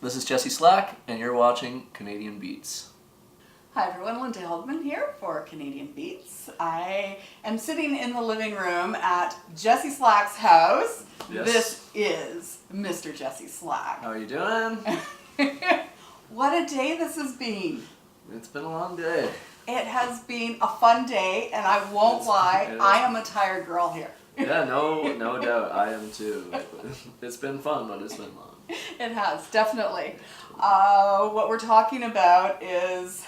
This is Jesse Slack, and you're watching Canadian Beats. Hi everyone, Linda Heldman here for Canadian Beats. I am sitting in the living room at Jesse Slack's house. Yes. This is Mr. Jesse Slack. How are you doing? What a day this has been. It's been a long day. It has been a fun day, and I won't lie, I am a tired girl here. Yeah, no doubt. I am too. It's been fun, but it's been long. It has, definitely. What we're talking about is,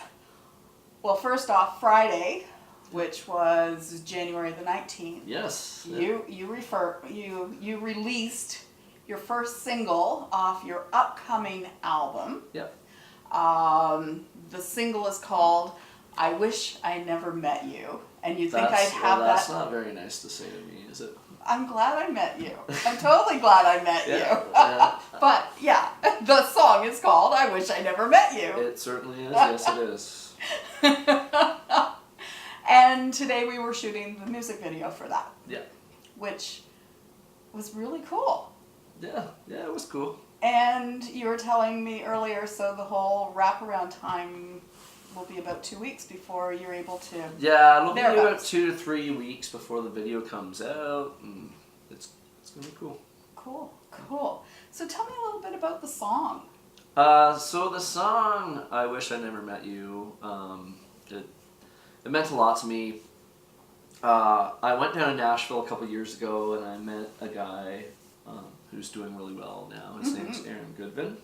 well, first off, Friday, which was January the 19th. Yes. You released your first single off your upcoming album. Yep. The single is called "I Wish I Never Met You," and you think I'd have that's that? That's not very nice to say to me, is it? I'm glad I met you. I'm totally glad I met you. Yeah. But yeah, the song is called "I Wish I Never Met You." It certainly is. Yes, it is. And today we were shooting the music video for that. Yeah. Which was really cool. Yeah, it was cool. And you were telling me earlier, so the whole wraparound time will be about 2 weeks before you're able to... Yeah, it'll be about 2 to 3 weeks before the video comes out, and it's going to be cool. Cool. So tell me a little bit about the song. So the song, "I Wish I Never Met You," it meant a lot to me. I went down to Nashville a couple years ago, and I met a guy who's doing really well now. His name's Goodvin.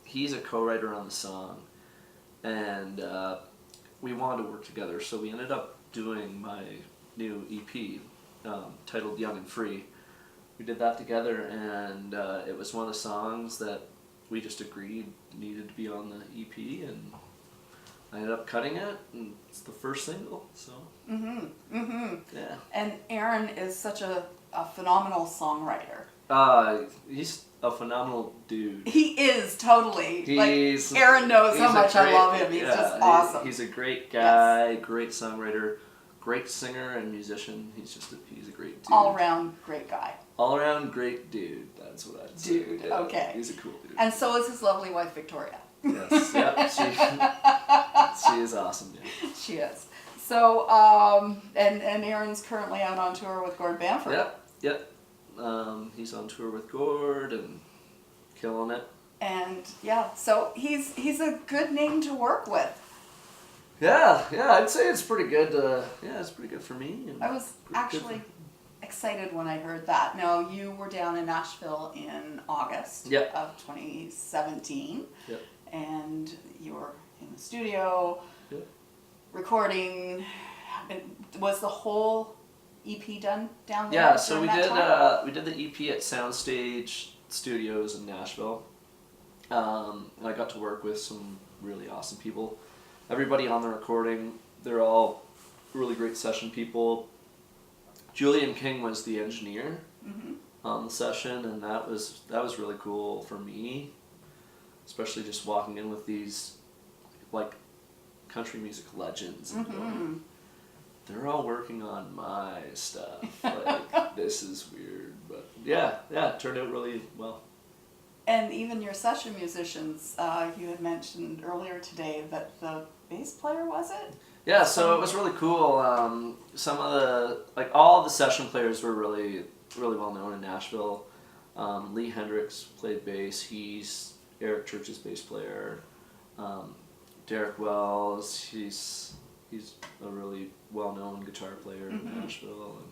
He's a co-writer on the song, and we wanted to work together, so we ended up doing my new EP titled "Young and Free." We did that together, and it was one of the songs that we just agreed needed to be on the EP, and I ended up cutting it, and it's the first single, so. Yeah. And Aaron is such a phenomenal songwriter. He's a phenomenal dude. He is, totally. Aaron knows how much I love him. He's just awesome. He's a great guy, great songwriter, great singer and musician. He's a great dude. All around great guy. All around great dude. That's what I'd say. Dude, Yeah, okay. He's a cool dude. And so is his lovely wife, Victoria. Yes, yep. She is awesome, yeah. She is. So, and Aaron's currently out on tour with Gord Bamford. Yep. He's on tour with Gord and killing it. And yeah, so he's a good name to work with. Yeah, I'd say it's pretty good. It's pretty good for me. And I was actually excited when I heard that. Now, you were down in Nashville in August of 2017. Yep. And you were in the studio recording. Was the whole EP done down there? Yeah, so we did the EP at Soundstage Studios in Nashville. And I got to work with some really awesome people. Everybody on the recording, they're all really great session people. Julian King was the engineer on the session, and that was really cool for me, especially just walking in with these like country music legends and going, they're all working on my stuff. Like, this is weird, but yeah, it turned out really well. And even your session musicians, you had mentioned earlier today that the bass player, was it? Yeah, so it was really cool. Some of all the session players were really, really well known in Nashville. Lee Hendricks played bass. He's Eric Church's bass player. Derek Wells, he's a really well-known guitar player in Nashville and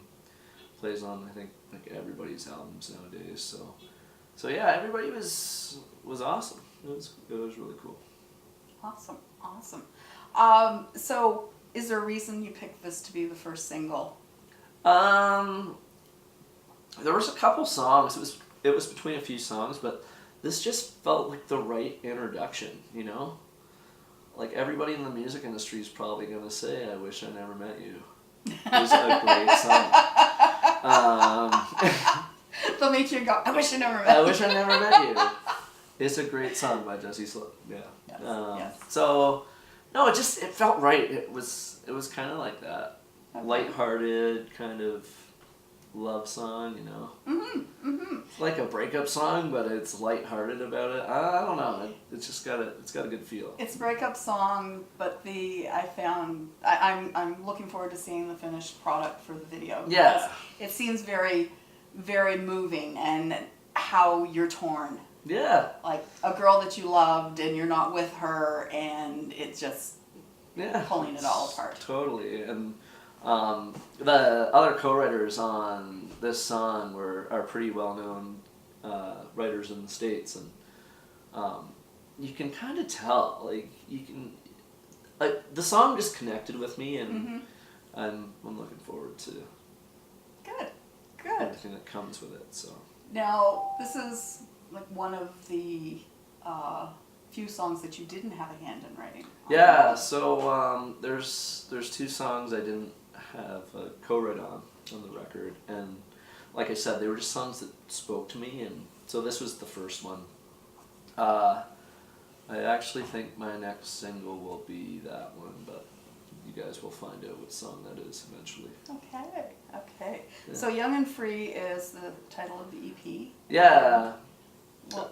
plays on, I think, like everybody's albums nowadays. So yeah, everybody was awesome. It was really cool. Awesome. So is there a reason you picked this to be the first single? There was a couple songs. It was between a few songs, but this just felt like the right introduction, you know? Like, everybody in the music industry is probably going to say, "I Wish I Never Met You." It was a great song. They'll make you go, "I wish I never met you." I wish I never met you. It's a great song by Jesse Slack. Yeah. Yes. So, no, it felt right. It was kind of like that. Okay. Lighthearted, kind of love song, you know. Mm-hmm. Like a breakup song, but it's lighthearted about it. I don't know. It's got a good feel. It's a breakup song, but I'm looking forward to seeing the finished product for the video. Yeah. It seems very, very moving, and how you're torn. Yeah. Like a girl that you loved and you're not with her, and it's just pulling it all apart. Totally. And the other co-writers on this song are pretty well-known writers in the States, and you can kind of tell, like, the song just connected with me, and I'm looking forward to Good. everything that comes with it. So Now, this is like one of the few songs that you didn't have a hand in writing. yeah, so there's 2 songs I didn't have a co-write on the record, and like I said, they were just songs that spoke to me, and so this was the first one. I actually think my next single will be that one, but you guys will find out what song that is eventually. Okay. Yeah. So Young and Free is the title of the EP. Yeah. Well,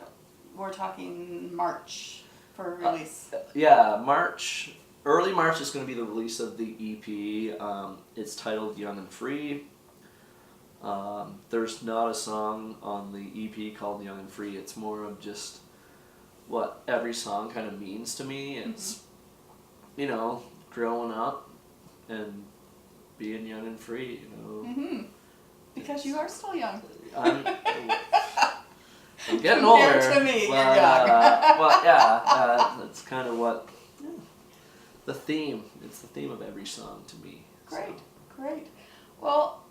we're talking March for release. Yeah, early March is going to be the release of the EP. It's titled Young and Free. There's not a song on the EP called Young and Free. It's more of just what every song kind of means to me. It's, you know, growing up and being young and free, you know. Because you are still young. I'm getting Compared older. to me, but, you're young. well, yeah, that's kind of what the theme. It's the theme of every song to me. Great. Well,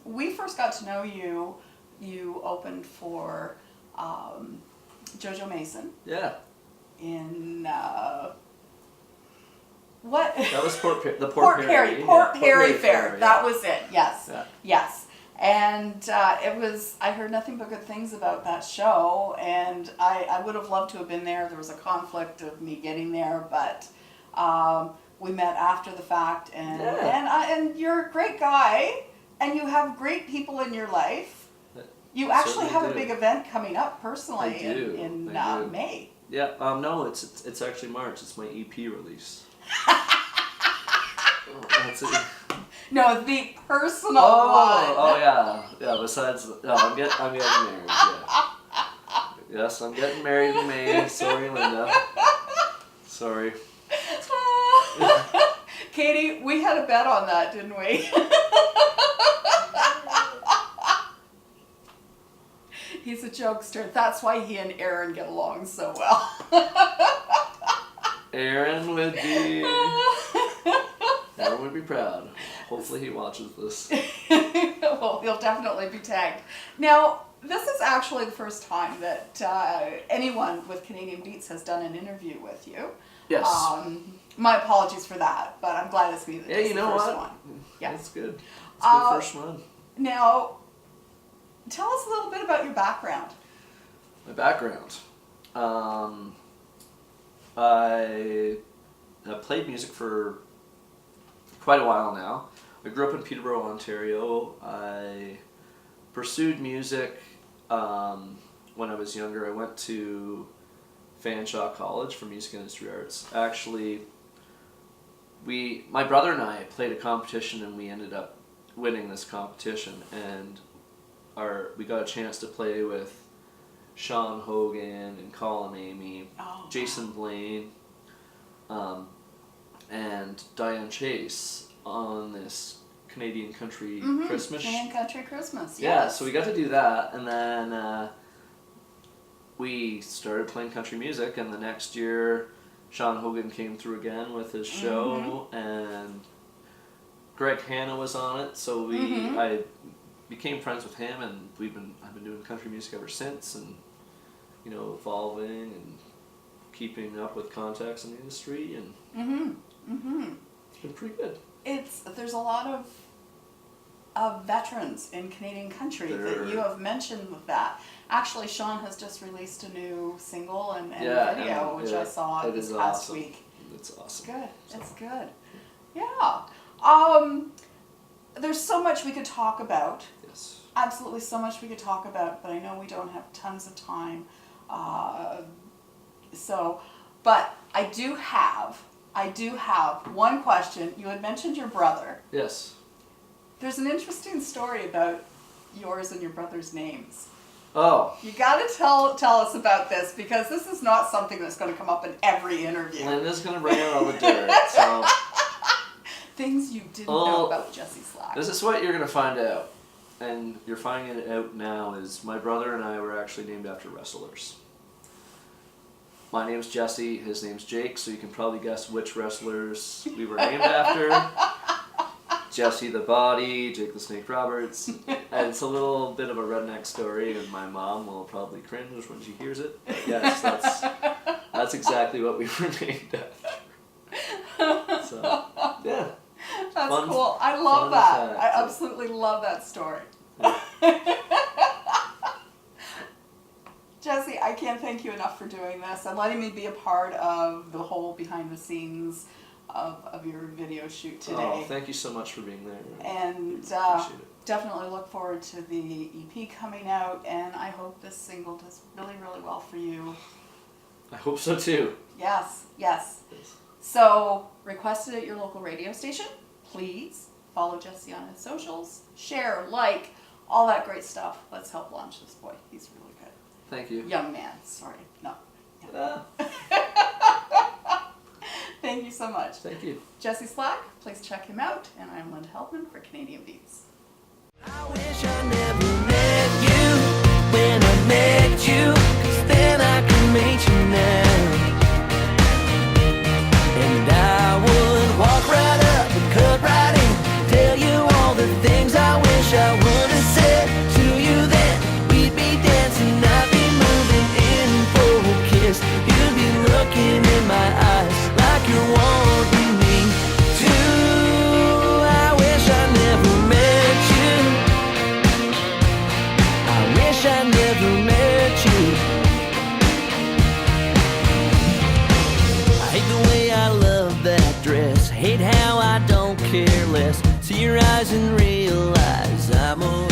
we first got to know you. You opened for JoJo Mason Yeah. in what? That was Port Perry Fair. Yeah. That was it. Yes. Yeah. Yes. And it was. I heard nothing but good things about that show, and I would have loved to have been there. There was a conflict of me getting there, but we met after the fact, and you're a great guy, and you have great people in your life. You actually have a big event coming up personally in May. Yeah. No, it's actually March. It's my EP release. That's it. No, the personal one. Oh yeah. Besides, no, I'm getting married. Yeah. Yes, I'm getting married in May. Sorry, Linda. Sorry. Katie, we had a bet on that, didn't we? He's a jokester. That's why he and Aaron get along so well. Aaron would be proud. Hopefully he watches this. Well, he'll definitely be tagged. Now, this is actually the first time that anyone with Canadian Beats has done an interview with you. Yes. My apologies for that, but I'm glad it's me that Yeah, you know the first what? one. Yeah. That's good. It's a good first one. Now, tell us a little bit about your background. My background. I have played music for quite a while now. I grew up in Peterborough, Ontario. I pursued music when I was younger. I went to Fanshawe College for Music and Industry Arts. Actually, my brother and I played a competition, and we ended up winning this competition, and we got a chance to play with Sean Hogan and Colin Amy, Jason Blaine, and Diane Chase on this Canadian Country Christmas. Canadian Country Christmas. Yeah, yes. so we got to do that, and then we started playing country music, and the next year Sean Hogan came through again with his show, and Greg Hanna was on it, so I became friends with him, and I've been doing country music ever since, and you know, evolving and keeping up with contacts in the industry, and it's been pretty good. There's a lot of veterans in Canadian country that you have mentioned with that. Actually, Sean has just released a new single and video, which I saw this past week. It's awesome. Good. So. It's good. Yeah. There's so much we could talk about Yes. Absolutely so much we could talk about, but I know we don't have tons of time. But I do have one question. You had mentioned your brother. Yes. There's an interesting story about yours and your brother's names. Oh. You got to tell us about this, because this is not something that's going to come up in every interview. Linda's going to bring out all the dirt. So. Things you didn't know about Jesse Slack. This is what you're going to find out. And you're finding it out now, is my brother and I were actually named after wrestlers. My name's Jesse, his name's Jake, so you can probably guess which wrestlers we were named after. Jesse the Body, Jake the Snake Roberts. And it's a little bit of a redneck story, and my mom will probably cringe when she hears it. But yes, that's exactly what we were named after. So, yeah. That's Fun, cool. I love that. Fact. I absolutely love that story. Yeah. Jesse, I can't thank you enough for doing this and letting me be a part of the whole behind the scenes of your video shoot today. Oh, thank you so much for being there. And Appreciate it. definitely look forward to the EP coming out, and I hope this single does really, really well for you. I hope so too. Yes. So, request it at your local radio station. Please follow Jesse on his socials, share, like, all that great stuff. Let's help launch this boy. He's really good. Thank you. Young man, sorry. No. Ah, Thank you so much. thank you. Jesse Slack, please check him out. And I'm Linda Helpman for Canadian Beats. I wish I never met you when I met you, 'cause then I could meet you now. And I would walk right up and cut right in, tell you all the things I wish I would have said to you then. We'd be dancing, I'd be moving in focus. You'd be looking in my eyes like you're wanting me to. I wish I never met you. I wish I never met you. I hate the way I love that dress. Hate how I don't care less. See your eyes and realize I'm a